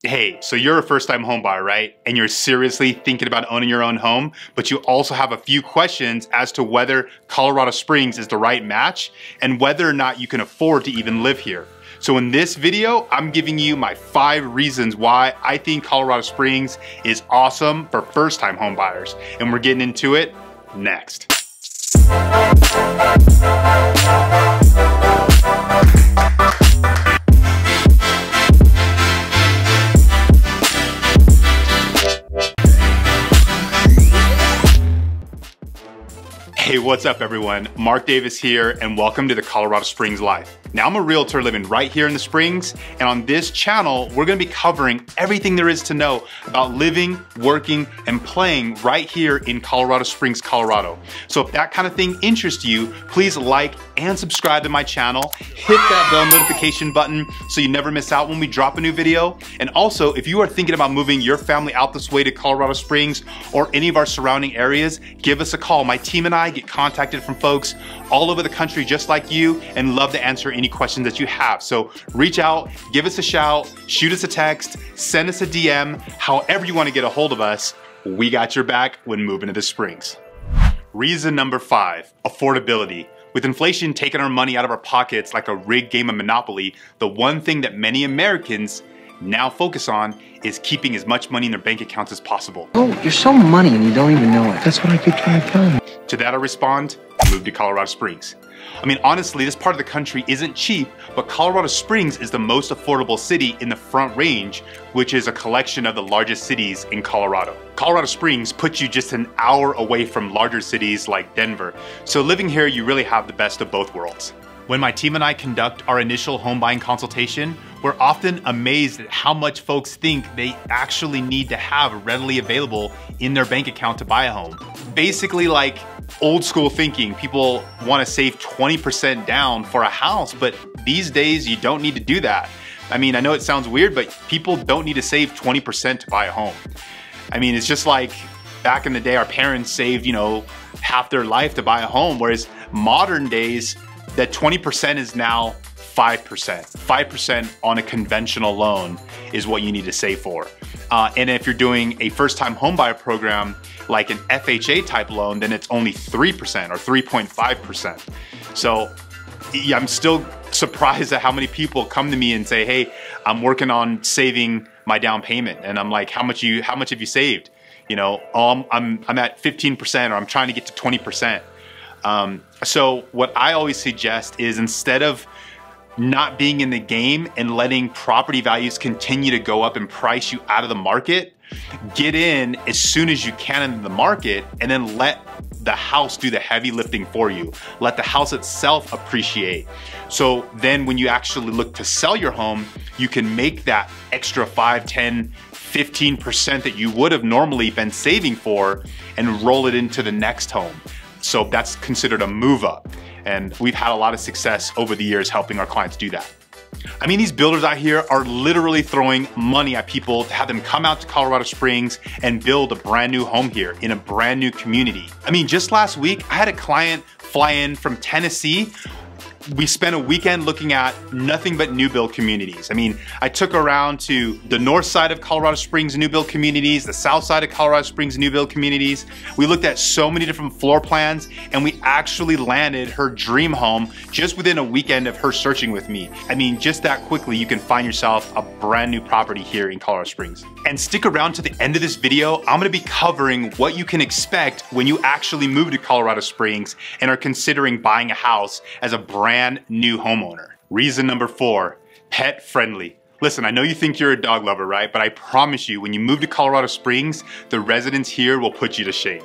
Hey, so you're a first-time home buyer, right? And you're seriously thinking about owning your own home, but you also have a few questions as to whether Colorado Springs is the right match and whether or not you can afford to even live here. So in this video, I'm giving you my 5 reasons why I think Colorado Springs is awesome for first-time home buyers. And we're getting into it next. Hey, what's up everyone? Mark Davis here and welcome to the Colorado Springs Life. Now I'm a realtor living right here in the Springs, and on this channel, we're gonna be covering everything there is to know about living, working, and playing right here in Colorado Springs, Colorado. So if that kind of thing interests you, please like and subscribe to my channel. Hit that bell notification button so you never miss out when we drop a new video. And also, if you are thinking about moving your family out this way to Colorado Springs or any of our surrounding areas, give us a call. My team and I get contacted from folks all over the country just like you and love to answer any questions that you have. So reach out, give us a shout, shoot us a text, send us a DM, however you want to get a hold of us. We got your back when moving to the Springs. Reason number 5, affordability. With inflation taking our money out of our pockets like a rigged game of Monopoly, the one thing that many Americans now focus on is keeping as much money in their bank accounts as possible. Oh, you're so money and you don't even know it. That's what I keep trying to tell you. To that I respond, move to Colorado Springs. I mean, honestly, this part of the country isn't cheap, but Colorado Springs is the most affordable city in the Front Range, which is a collection of the largest cities in Colorado. Colorado Springs puts you just an hour away from larger cities like Denver, so living here, you really have the best of both worlds. When my team and I conduct our initial home buying consultation, we're often amazed at how much folks think they actually need to have readily available in their bank account to buy a home. Basically like old school thinking, people want to save 20% down for a house, but these days you don't need to do that. I mean, I know it sounds weird, but people don't need to save 20% to buy a home. I mean, it's just like back in the day, our parents saved, half their life to buy a home, whereas modern days, that 20% is now 5%. 5% on a conventional loan is what you need to save for. And if you're doing a first-time homebuyer program, like an FHA type loan, then it's only 3% or 3.5%. So yeah, I'm still surprised at how many people come to me and say, hey, I'm working on saving my down payment. And I'm like, how much have you saved? I'm at 15% or I'm trying to get to 20%. So what I always suggest is instead of not being in the game and letting property values continue to go up and price you out of the market, get in as soon as you can into the market and then let the house do the heavy lifting for you. Let the house itself appreciate. So then when you actually look to sell your home, you can make that extra 5, 10, 15% that you would have normally been saving for and roll it into the next home. So that's considered a move up. And we've had a lot of success over the years helping our clients do that. I mean, these builders out here are literally throwing money at people to have them come out to Colorado Springs and build a brand new home here in a brand new community. I mean, just last week, I had a client fly in from Tennessee. We spent a weekend looking at nothing but new build communities. I mean, I took her around to the north side of Colorado Springs new build communities, the south side of Colorado Springs new build communities. We looked at so many different floor plans and we actually landed her dream home just within a weekend of her searching with me. I mean, just that quickly, you can find yourself a brand new property here in Colorado Springs. And stick around to the end of this video. I'm gonna be covering what you can expect when you actually move to Colorado Springs and are considering buying a house as a brand new homeowner. Reason number 4, pet friendly. Listen, I know you think you're a dog lover, right? But I promise you, when you move to Colorado Springs, the residents here will put you to shame.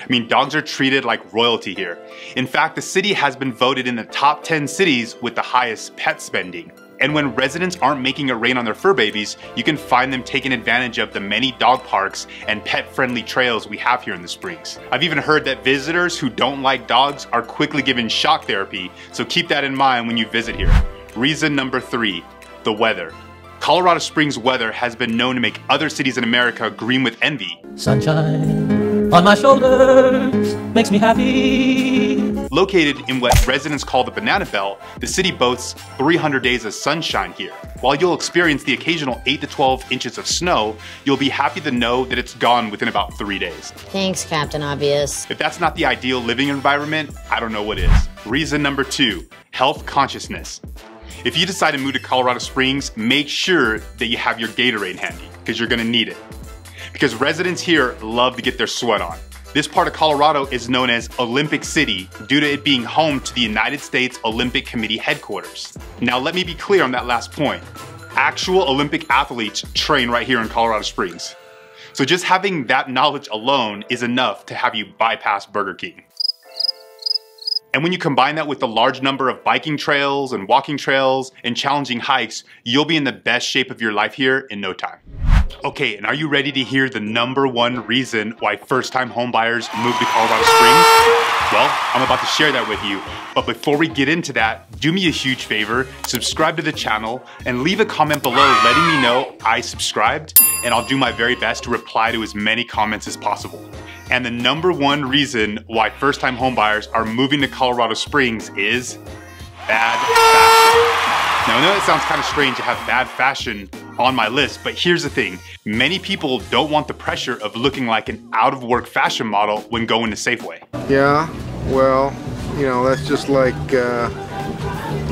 I mean, dogs are treated like royalty here. In fact, the city has been voted in the top 10 cities with the highest pet spending. And when residents aren't making it rain on their fur babies, you can find them taking advantage of the many dog parks and pet-friendly trails we have here in the Springs. I've even heard that visitors who don't like dogs are quickly given shock therapy, so keep that in mind when you visit here. Reason number 3, the weather. Colorado Springs weather has been known to make other cities in America green with envy. Sunshine on my shoulders makes me happy. Located in what residents call the Banana Belt, the city boasts 300 days of sunshine here. While you'll experience the occasional 8 to 12 inches of snow, you'll be happy to know that it's gone within about 3 days. Thanks, Captain Obvious. If that's not the ideal living environment, I don't know what is. Reason number 2, health consciousness. If you decide to move to Colorado Springs, make sure that you have your Gatorade handy, because you're gonna need it. Because residents here love to get their sweat on. This part of Colorado is known as Olympic City due to it being home to the United States Olympic Committee headquarters. Now let me be clear on that last point. Actual Olympic athletes train right here in Colorado Springs. So just having that knowledge alone is enough to have you bypass Burger King. And when you combine that with the large number of biking trails and walking trails and challenging hikes, you'll be in the best shape of your life here in no time. Okay, and are you ready to hear the #1 reason why first-time homebuyers move to Colorado Springs? Well, I'm about to share that with you. But before we get into that, do me a huge favor, subscribe to the channel and leave a comment below letting me know I subscribed, and I'll do my very best to reply to as many comments as possible. And the #1 reason why first-time homebuyers are moving to Colorado Springs is bad fashion. Now I know it sounds kind of strange to have bad fashion on my list, but here's the thing. Many people don't want the pressure of looking like an out-of-work fashion model when going to Safeway. Yeah, well, you know, that's just like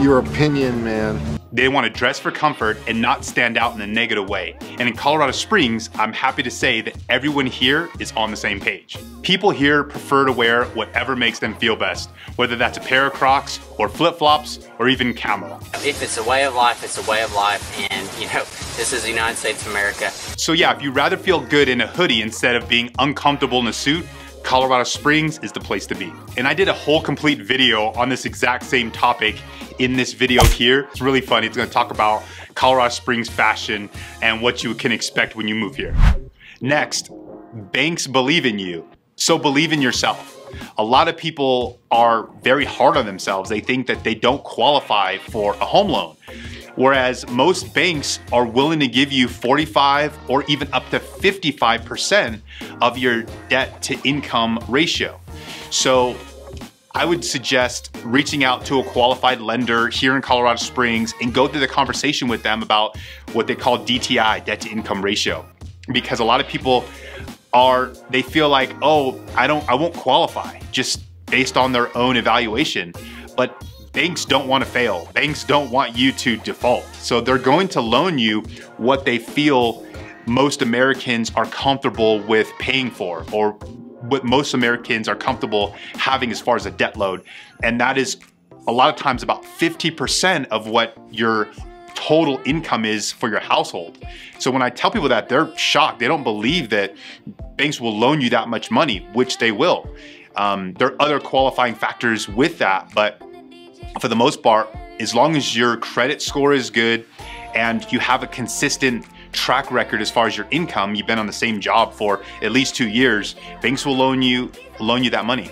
your opinion, man. They want to dress for comfort and not stand out in a negative way. And in Colorado Springs, I'm happy to say that everyone here is on the same page. People here prefer to wear whatever makes them feel best, whether that's a pair of Crocs or flip-flops or even camo. If it's a way of life, it's a way of life, and you know, this is the United States of America. So yeah, if you'd rather feel good in a hoodie instead of being uncomfortable in a suit, Colorado Springs is the place to be. And I did a whole complete video on this exact same topic in this video here. It's really funny. It's gonna talk about Colorado Springs fashion and what you can expect when you move here. Next, banks believe in you, so believe in yourself. A lot of people are very hard on themselves. They think that they don't qualify for a home loan. Whereas most banks are willing to give you 45 or even up to 55% of your debt to income ratio. So I would suggest reaching out to a qualified lender here in Colorado Springs and go through the conversation with them about what they call DTI, debt to income ratio. Because a lot of people they feel like, oh, I won't qualify just based on their own evaluation. But banks don't want to fail. Banks don't want you to default. So they're going to loan you what they feel most Americans are comfortable with paying for, or what most Americans are comfortable having as far as a debt load. And that is a lot of times about 50% of what your total income is for your household. So when I tell people that, they're shocked. They don't believe that banks will loan you that much money, which they will. There are other qualifying factors with that, but for the most part, as long as your credit score is good and you have a consistent track record as far as your income, you've been on the same job for at least 2 years, banks will loan you that money.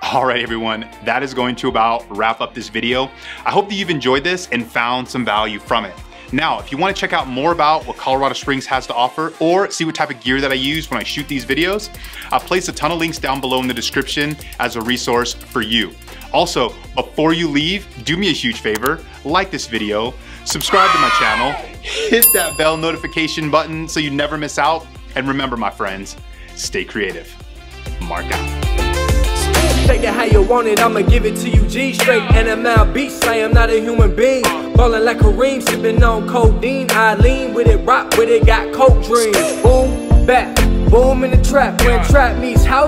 All right, everyone, that is going to about wrap up this video. I hope that you've enjoyed this and found some value from it. Now, if you want to check out more about what Colorado Springs has to offer or see what type of gear that I use when I shoot these videos, I'll place a ton of links down below in the description as a resource for you. Also, before you leave, do me a huge favor, like this video, subscribe to my channel, hit that bell notification button so you never miss out, and remember, my friends, stay creative. Mark out. Take it how you want it, I'ma give it to you G straight NML beats, I am not a human being. Ballin' like Kareem, sippin' on codeine. I lean with it, rock with it, got coke dreams. Boom, back, boom in the trap, when trap meets house.